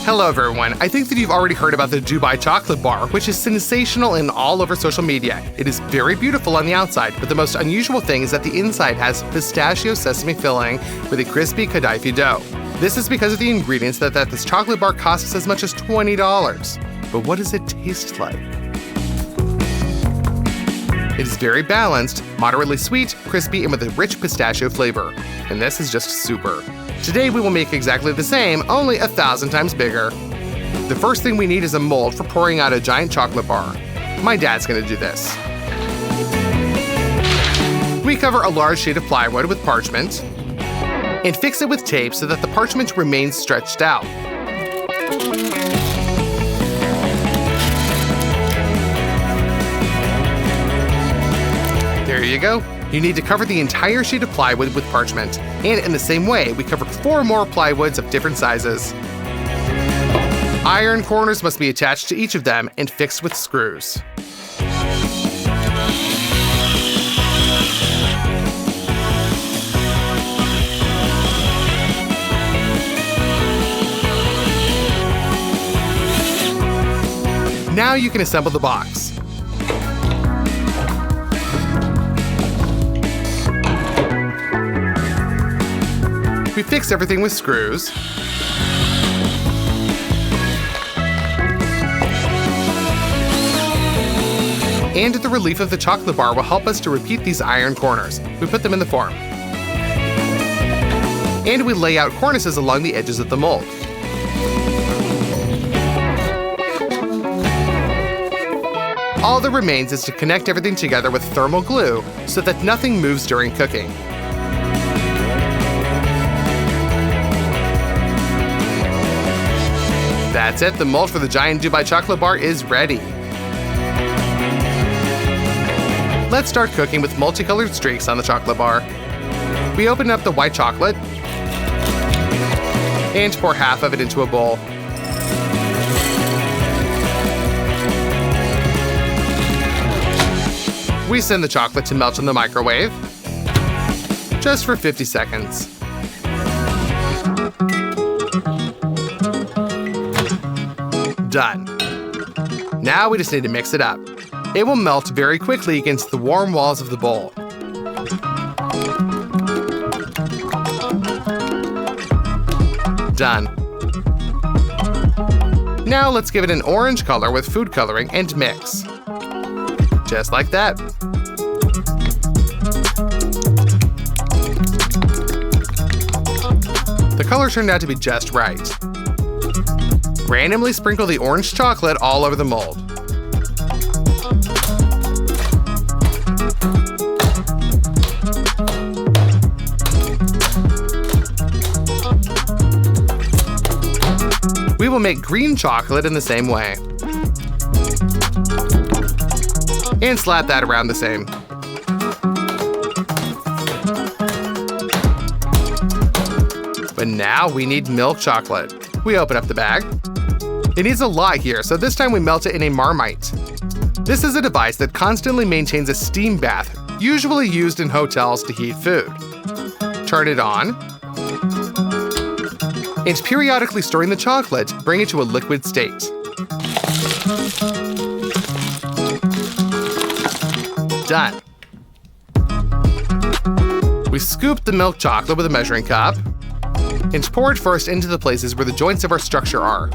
Hello everyone, I think that you've already heard about the Dubai chocolate bar, which is sensational and all over social media. It is very beautiful on the outside, but the most unusual thing is that the inside has pistachio sesame filling with a crispy kataifi dough. This is because of the ingredients that this chocolate bar costs as much as $20. But what does it taste like? It is very balanced, moderately sweet, crispy, and with a rich pistachio flavor. And this is just super. Today we will make exactly the same, only 1,000 times bigger. The first thing we need is a mold for pouring out a giant chocolate bar. My dad's gonna do this. We cover a large sheet of plywood with parchment and fix it with tape so that the parchment remains stretched out. There you go. You need to cover the entire sheet of plywood with parchment. And in the same way, we cover 4 more plywoods of different sizes. Iron corners must be attached to each of them and fixed with screws. Now you can assemble the box. We fix everything with screws. And the relief of the chocolate bar will help us to repeat these iron corners. We put them in the form. And we lay out cornices along the edges of the mold. All that remains is to connect everything together with thermal glue so that nothing moves during cooking. That's it, the mold for the giant Dubai chocolate bar is ready. Let's start cooking with multicolored streaks on the chocolate bar. We open up the white chocolate and pour half of it into a bowl. We send the chocolate to melt in the microwave, just for 50 seconds. Done. Now we just need to mix it up. It will melt very quickly against the warm walls of the bowl. Done. Now let's give it an orange color with food coloring and mix. Just like that. The color turned out to be just right. Randomly sprinkle the orange chocolate all over the mold. We will make green chocolate in the same way. And slap that around the same. But now we need milk chocolate. We open up the bag. It needs a lot here, so this time we melt it in a Marmite. This is a device that constantly maintains a steam bath, usually used in hotels to heat food. Turn it on, and periodically stirring the chocolate, bring it to a liquid state. Done. We scoop the milk chocolate with a measuring cup and pour it first into the places where the joints of our structure are.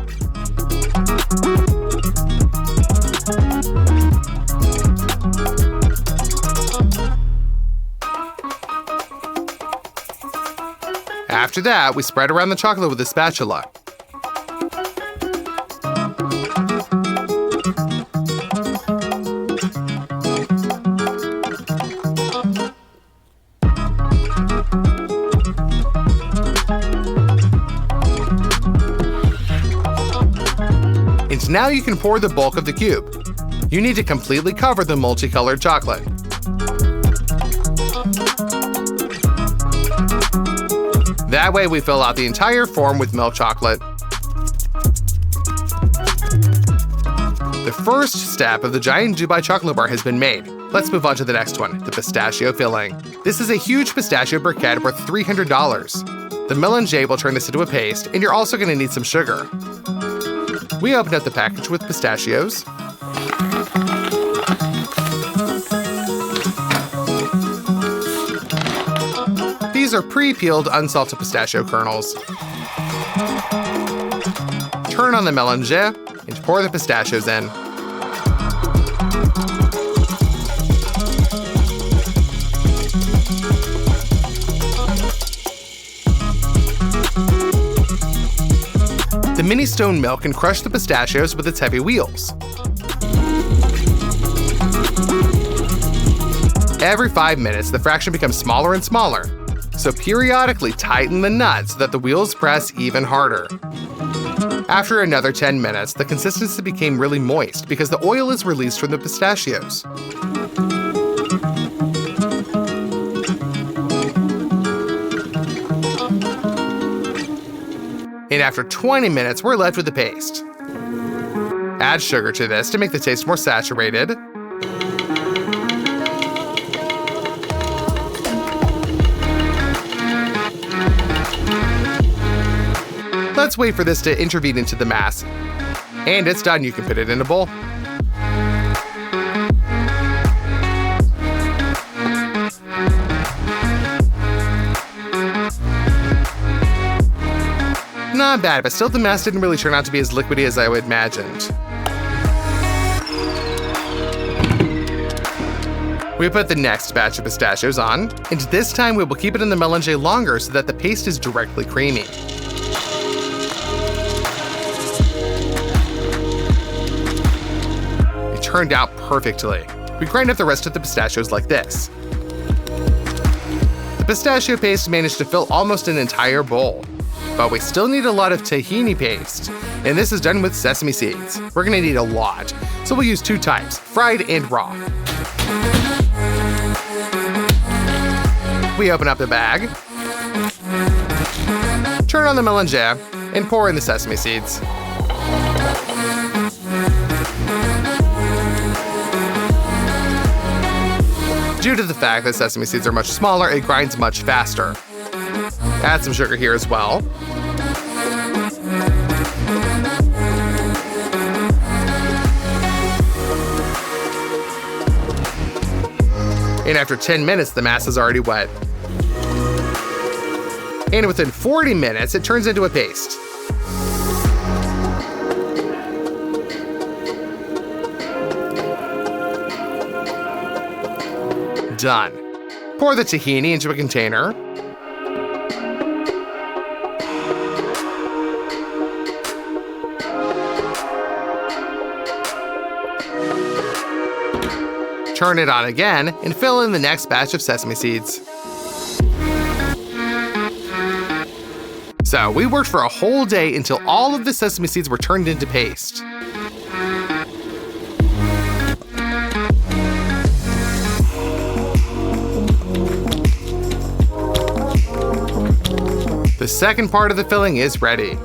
After that, we spread around the chocolate with a spatula. And now you can pour the bulk of the cube. You need to completely cover the multicolored chocolate. That way we fill out the entire form with milk chocolate. The first step of the giant Dubai chocolate bar has been made. Let's move on to the next one, the pistachio filling. This is a huge pistachio briquette worth $300. The melange will turn this into a paste, and you're also going to need some sugar. We opened up the package with pistachios. These are pre-peeled, unsalted pistachio kernels. Turn on the mélanger and pour the pistachios in. The mini stone mill can crush the pistachios with its heavy wheels. Every 5 minutes, the fraction becomes smaller and smaller, so periodically tighten the nut so that the wheels press even harder. After another 10 minutes, the consistency became really moist because the oil is released from the pistachios. And after 20 minutes, we're left with the paste. Add sugar to this to make the taste more saturated. Let's wait for this to intervene into the mass. And it's done, you can put it in a bowl. Not bad, but still the mass didn't really turn out to be as liquidy as I would imagined. We put the next batch of pistachios on, and this time we will keep it in the mélanger longer so that the paste is directly creamy. It turned out perfectly. We grind up the rest of the pistachios like this. The pistachio paste managed to fill almost an entire bowl. But we still need a lot of tahini paste, and this is done with sesame seeds. We're gonna need a lot, so we'll use 2 types, fried and raw. We open up the bag, turn on the mélanger, and pour in the sesame seeds. Due to the fact that sesame seeds are much smaller, it grinds much faster. Add some sugar here as well. And after 10 minutes, the mass is already wet. And within 40 minutes, it turns into a paste. Done. Pour the tahini into a container. Turn it on again, and fill in the next batch of sesame seeds. So we worked for a whole day until all of the sesame seeds were turned into paste. The second part of the filling is ready.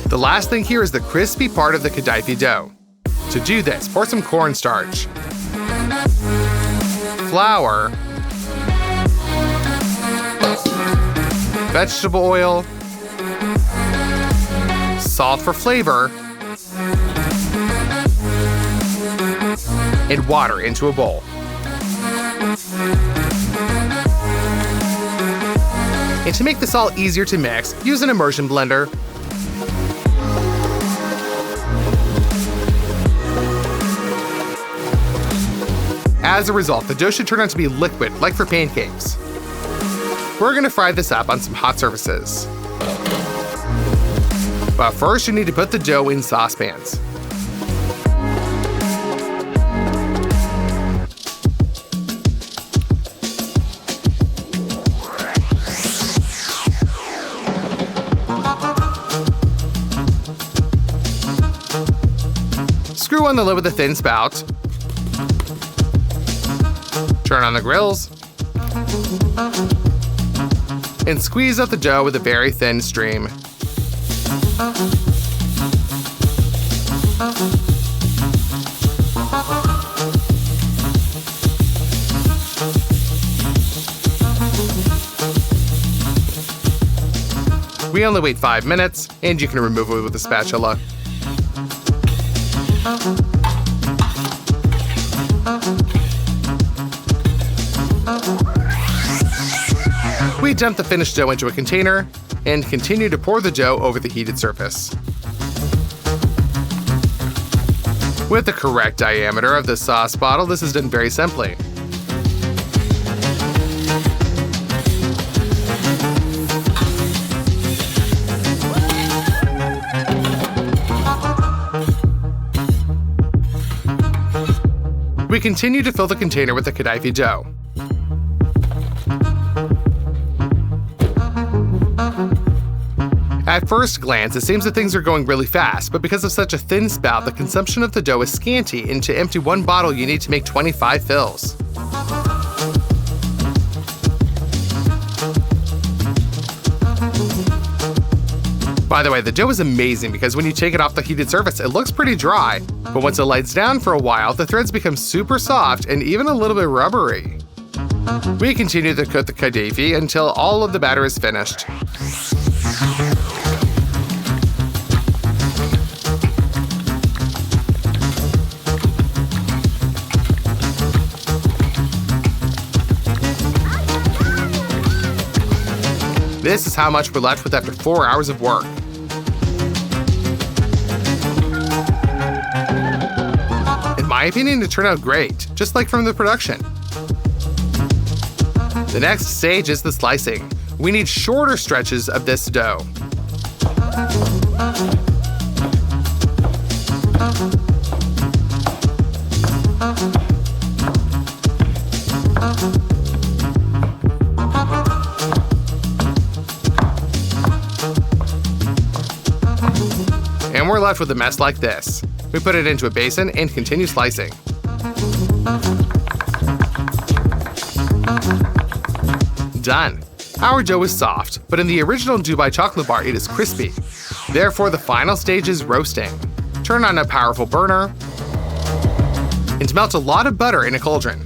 The last thing here is the crispy part of the kataifi dough. To do this, pour some cornstarch, flour, vegetable oil, salt for flavor, and water into a bowl. And to make this all easier to mix, use an immersion blender. As a result, the dough should turn out to be liquid, like for pancakes. We're gonna fry this up on some hot surfaces. But first, you need to put the dough in saucepans. Screw on the lid with a thin spout. Turn on the grills. And squeeze out the dough with a very thin stream. We only wait 5 minutes, and you can remove it with a spatula. We dump the finished dough into a container and continue to pour the dough over the heated surface. With the correct diameter of the sauce bottle, this is done very simply. We continue to fill the container with the kataifi dough. At first glance, it seems that things are going really fast, but because of such a thin spout, the consumption of the dough is scanty, and to empty one bottle, you need to make 25 fills. By the way, the dough is amazing because when you take it off the heated surface, it looks pretty dry, but once it lights down for a while, the threads become super soft and even a little bit rubbery. We continue to cook the kataifi until all of the batter is finished. This is how much we're left with after 4 hours of work. In my opinion, it turned out great, just like from the production. The next stage is the slicing. We need shorter stretches of this dough. And we're left with a mess like this. We put it into a basin and continue slicing. Done. Our dough is soft, but in the original Dubai chocolate bar, it is crispy. Therefore, the final stage is roasting. Turn on a powerful burner and melt a lot of butter in a cauldron.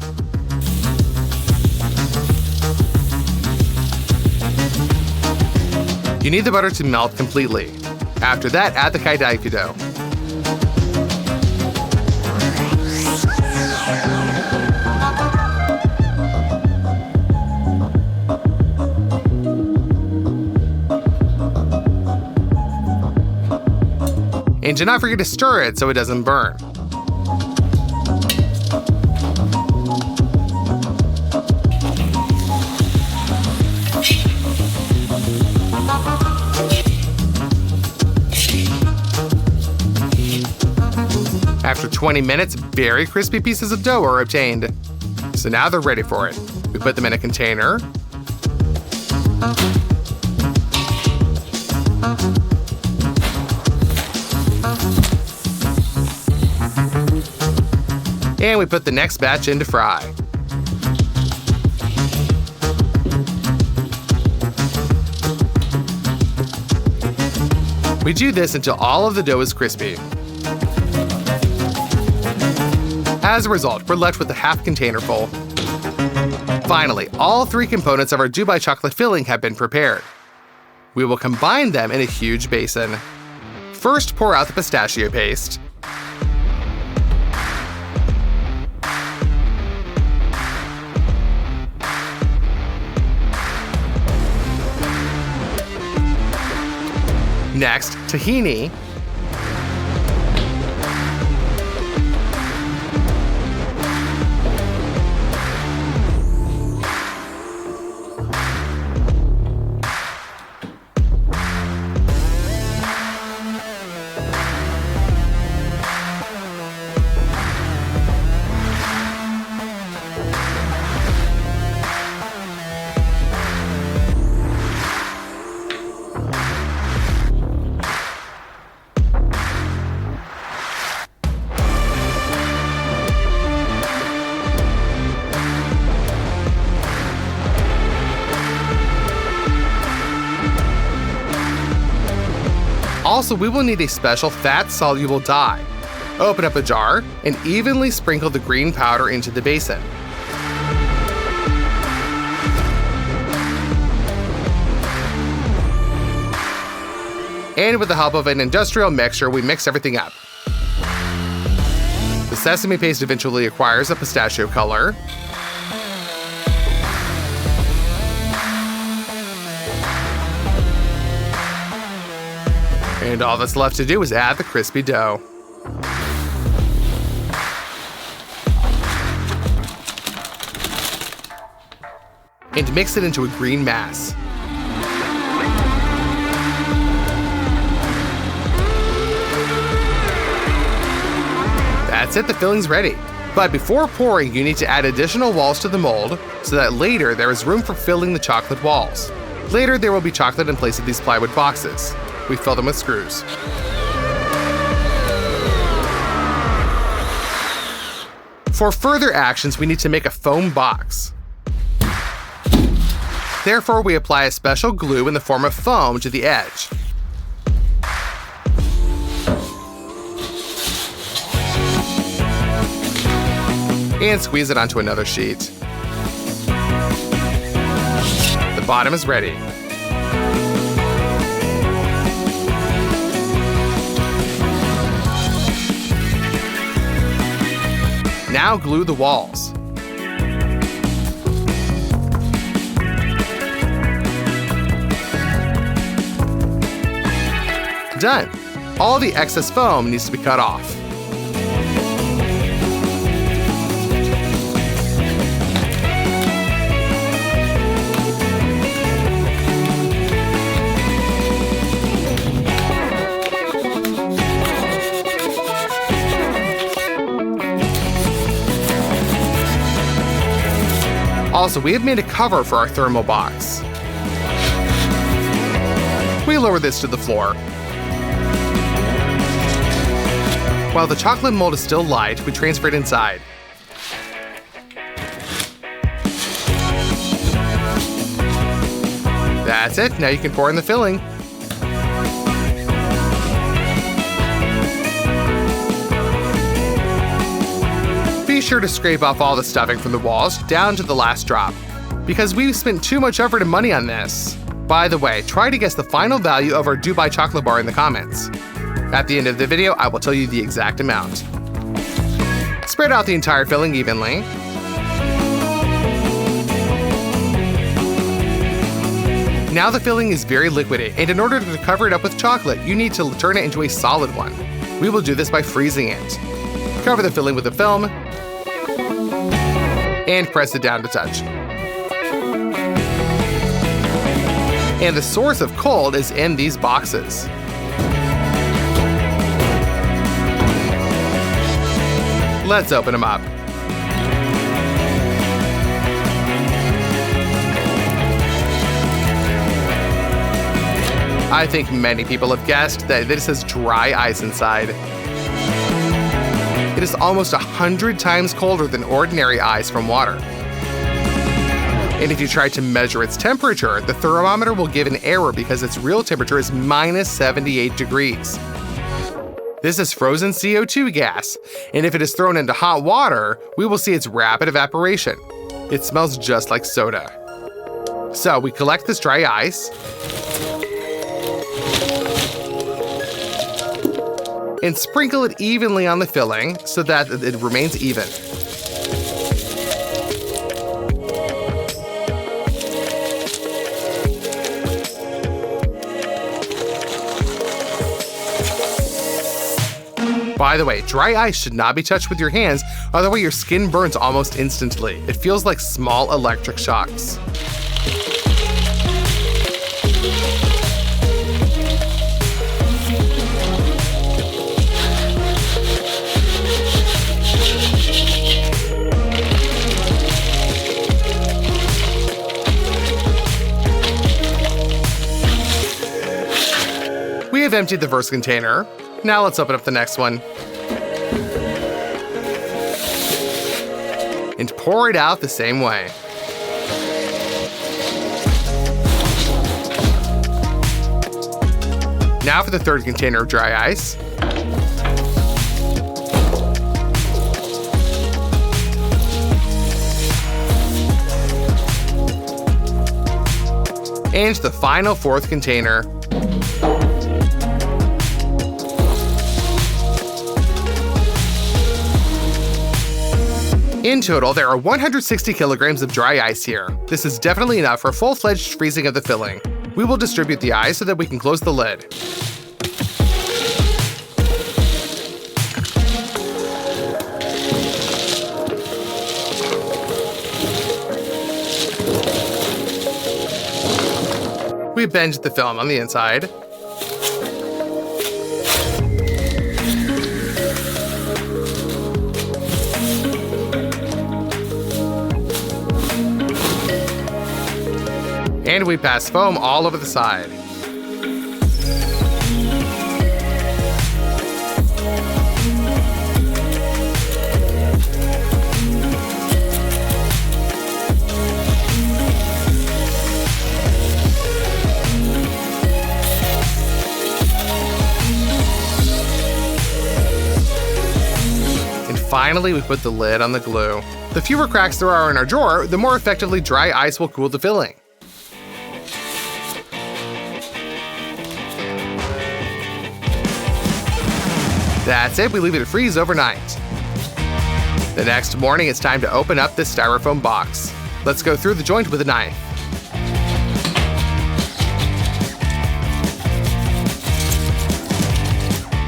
You need the butter to melt completely. After that, add the kataifi dough. And do not forget to stir it so it doesn't burn. After 20 minutes, very crispy pieces of dough are obtained. So now they're ready for it. We put them in a container. And we put the next batch in to fry. We do this until all of the dough is crispy. As a result, we're left with a half container full. Finally, all 3 components of our Dubai chocolate filling have been prepared. We will combine them in a huge basin. First, pour out the pistachio paste. Next, tahini. Also, we will need a special fat-soluble dye. Open up a jar and evenly sprinkle the green powder into the basin. And with the help of an industrial mixer, we mix everything up. The sesame paste eventually acquires a pistachio color. And all that's left to do is add the crispy dough. And mix it into a green mass. That's it, the filling's ready. But before pouring, you need to add additional walls to the mold so that later there is room for filling the chocolate walls. Later, there will be chocolate in place of these plywood boxes. We fill them with screws. For further actions, we need to make a foam box. Therefore, we apply a special glue in the form of foam to the edge. And squeeze it onto another sheet. The bottom is ready. Now glue the walls. Done. All the excess foam needs to be cut off. Also, we have made a cover for our thermal box. We lower this to the floor. While the chocolate mold is still light, we transfer it inside. That's it, now you can pour in the filling. Be sure to scrape off all the stuffing from the walls down to the last drop, because we've spent too much effort and money on this. By the way, try to guess the final value of our Dubai chocolate bar in the comments. At the end of the video, I will tell you the exact amount. Spread out the entire filling evenly. Now the filling is very liquidy, and in order to cover it up with chocolate, you need to turn it into a solid one. We will do this by freezing it. Cover the filling with a film, and press it down to touch. And the source of cold is in these boxes. Let's open them up. I think many people have guessed that this has dry ice inside. It is almost 100 times colder than ordinary ice from water. And if you try to measure its temperature, the thermometer will give an error because its real temperature is minus 78 degrees. This is frozen CO2 gas, and if it is thrown into hot water, we will see its rapid evaporation. It smells just like soda. So we collect this dry ice and sprinkle it evenly on the filling so that it remains even. By the way, dry ice should not be touched with your hands, otherwise your skin burns almost instantly. It feels like small electric shocks. We have emptied the first container. Now let's open up the next one. And pour it out the same way. Now for the third container of dry ice. And the final fourth container. In total, there are 160 kilograms of dry ice here. This is definitely enough for full-fledged freezing of the filling. We will distribute the ice so that we can close the lid. We bend the film on the inside. And we pass foam all over the side. Finally, we put the lid on the glue. The fewer cracks there are in our drawer, the more effectively dry ice will cool the filling. That's it, we leave it to freeze overnight. The next morning, it's time to open up this styrofoam box. Let's go through the joint with a knife.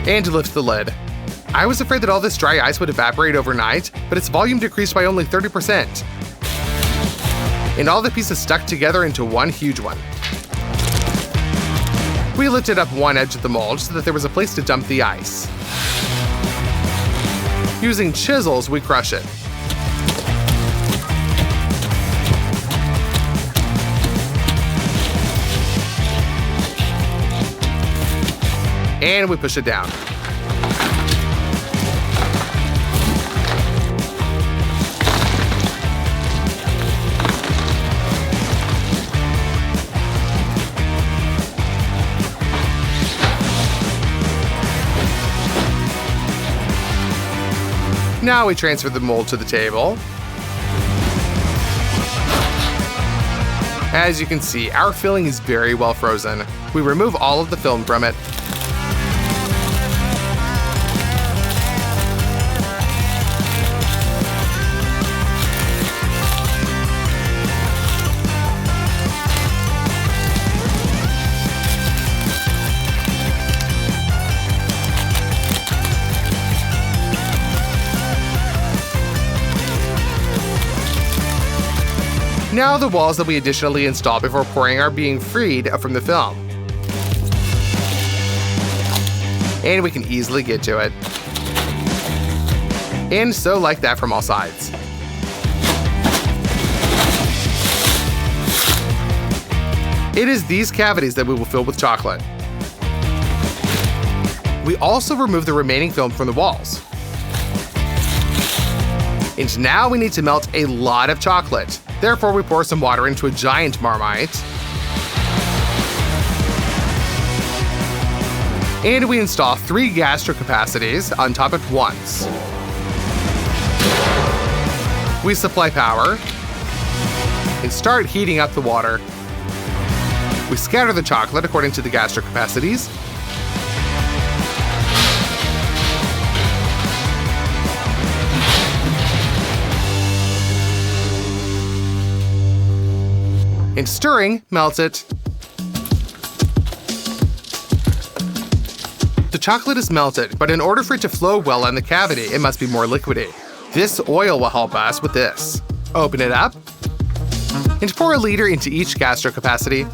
And lift the lid. I was afraid that all this dry ice would evaporate overnight, but its volume decreased by only 30%. And all the pieces stuck together into one huge one. We lifted up one edge of the mold so that there was a place to dump the ice. Using chisels, we crush it. And we push it down. Now we transfer the mold to the table. As you can see, our filling is very well frozen. We remove all of the film from it. Now the walls that we additionally installed before pouring are being freed from the film. And we can easily get to it. And so like that from all sides. It is these cavities that we will fill with chocolate. We also remove the remaining film from the walls. And now we need to melt a lot of chocolate. Therefore, we pour some water into a giant Marmite. And we install 3 gastro capacities on top at once. We supply power and start heating up the water. We scatter the chocolate according to the gastro capacities. And stirring melts it. The chocolate is melted, but in order for it to flow well in the cavity, it must be more liquidy. This oil will help us with this. Open it up and pour a liter into each gastro capacity.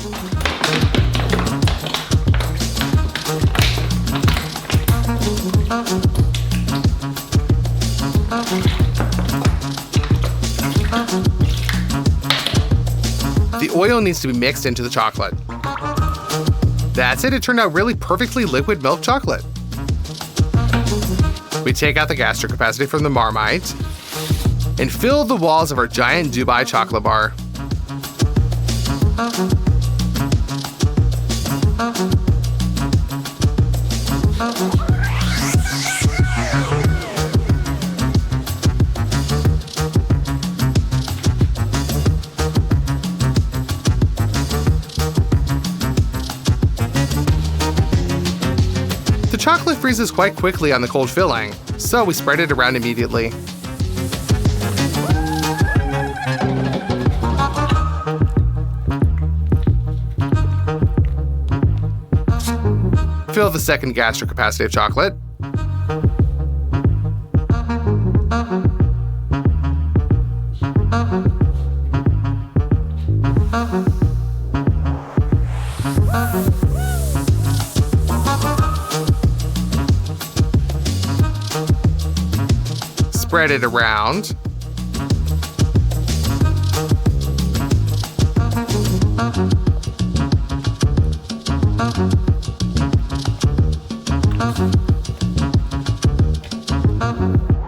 The oil needs to be mixed into the chocolate. That's it, it turned out really perfectly liquid milk chocolate. We take out the gastro capacity from the Marmite and fill the walls of our giant Dubai chocolate bar. The chocolate freezes quite quickly on the cold filling, so we spread it around immediately. Fill the second gastric capacity of chocolate. Spread it around.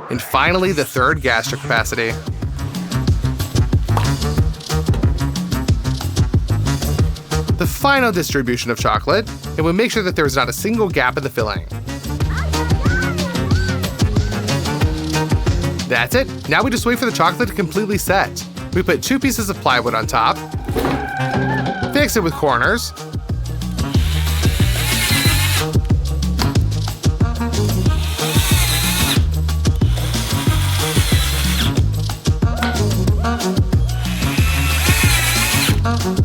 And finally, the third gastric capacity. The final distribution of chocolate, and we make sure that there is not a single gap in the filling. That's it. Now we just wait for the chocolate to completely set. We put 2 pieces of plywood on top, fix it with corners,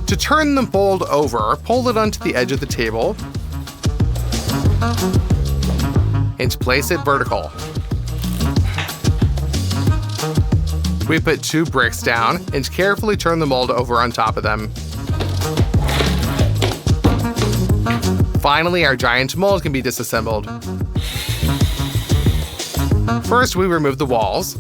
to turn the mold over, pull it onto the edge of the table, and to place it vertical. We put 2 bricks down and carefully turn the mold over on top of them. Finally, our giant mold can be disassembled. First, we remove the walls.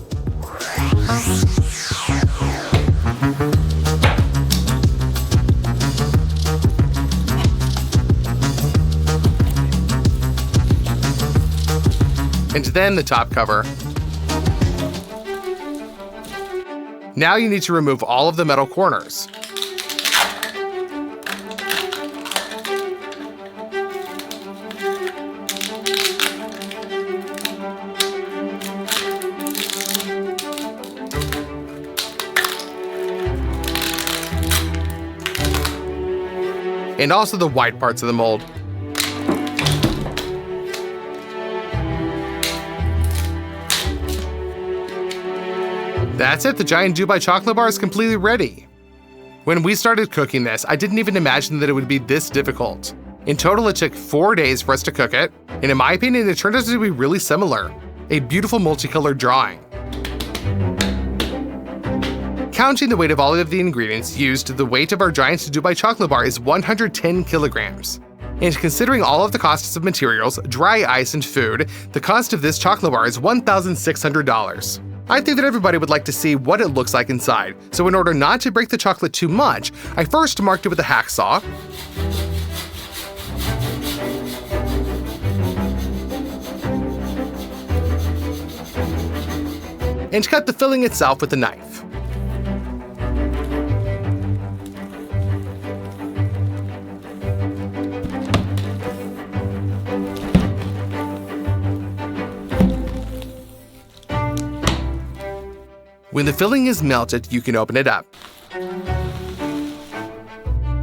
And then the top cover. Now you need to remove all of the metal corners. And also the white parts of the mold. That's it, the giant Dubai chocolate bar is completely ready. When we started cooking this, I didn't even imagine that it would be this difficult. In total, it took 4 days for us to cook it, and in my opinion, it turned out to be really similar. A beautiful multicolored drawing. Counting the weight of all of the ingredients used, the weight of our giant Dubai chocolate bar is 110 kilograms. And considering all of the costs of materials, dry ice, and food, the cost of this chocolate bar is $1,600. I think that everybody would like to see what it looks like inside, so in order not to break the chocolate too much, I first marked it with a hacksaw, and cut the filling itself with a knife. When the filling is melted, you can open it up.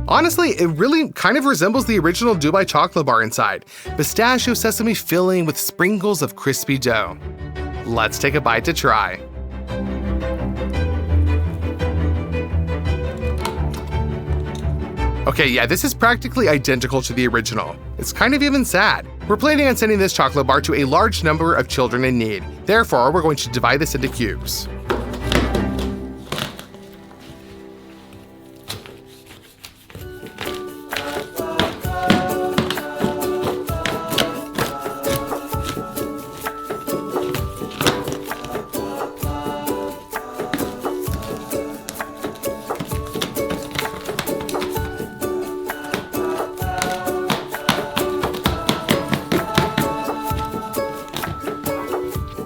Honestly, it really kind of resembles the original Dubai chocolate bar inside. Pistachio sesame filling with sprinkles of crispy dough. Let's take a bite to try. Okay, yeah, this is practically identical to the original. It's kind of even sad. We're planning on sending this chocolate bar to a large number of children in need. Therefore, we're going to divide this into cubes.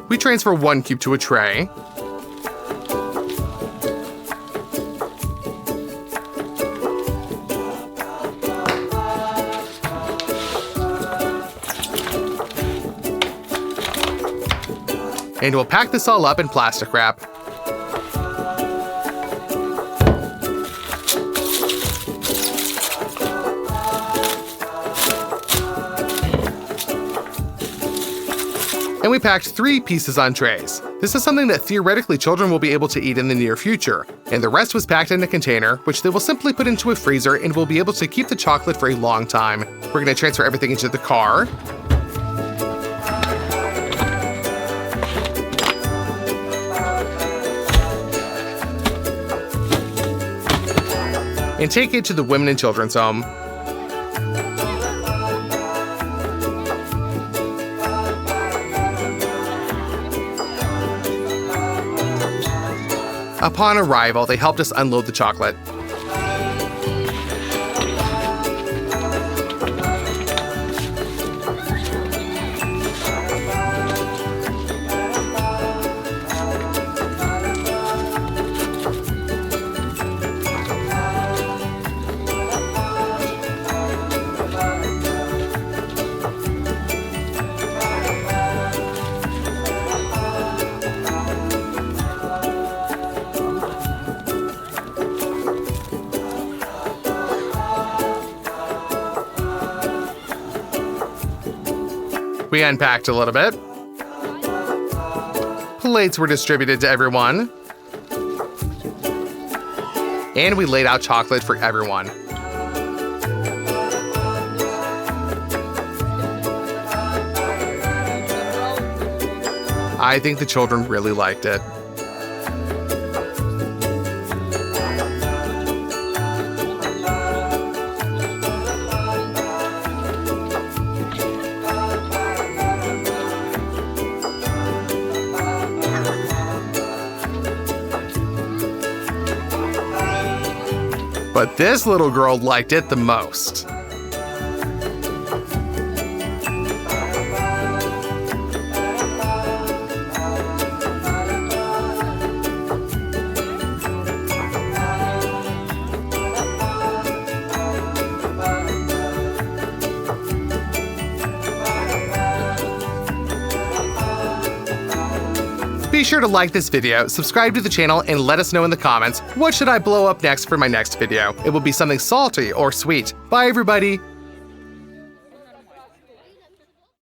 We transfer 1 cube to a tray. And we'll pack this all up in plastic wrap. And we packed 3 pieces on trays. This is something that theoretically children will be able to eat in the near future. And the rest was packed in a container, which they will simply put into a freezer and will be able to keep the chocolate for a long time. We're going to transfer everything into the car. And take it to the Women and Children's Home. Upon arrival, they helped us unload the chocolate. We unpacked a little bit. Plates were distributed to everyone. And we laid out chocolate for everyone. I think the children really liked it. But this little girl liked it the most. Be sure to like this video, subscribe to the channel, and let us know in the comments, what should I blow up next for my next video? It will be something salty or sweet. Bye everybody!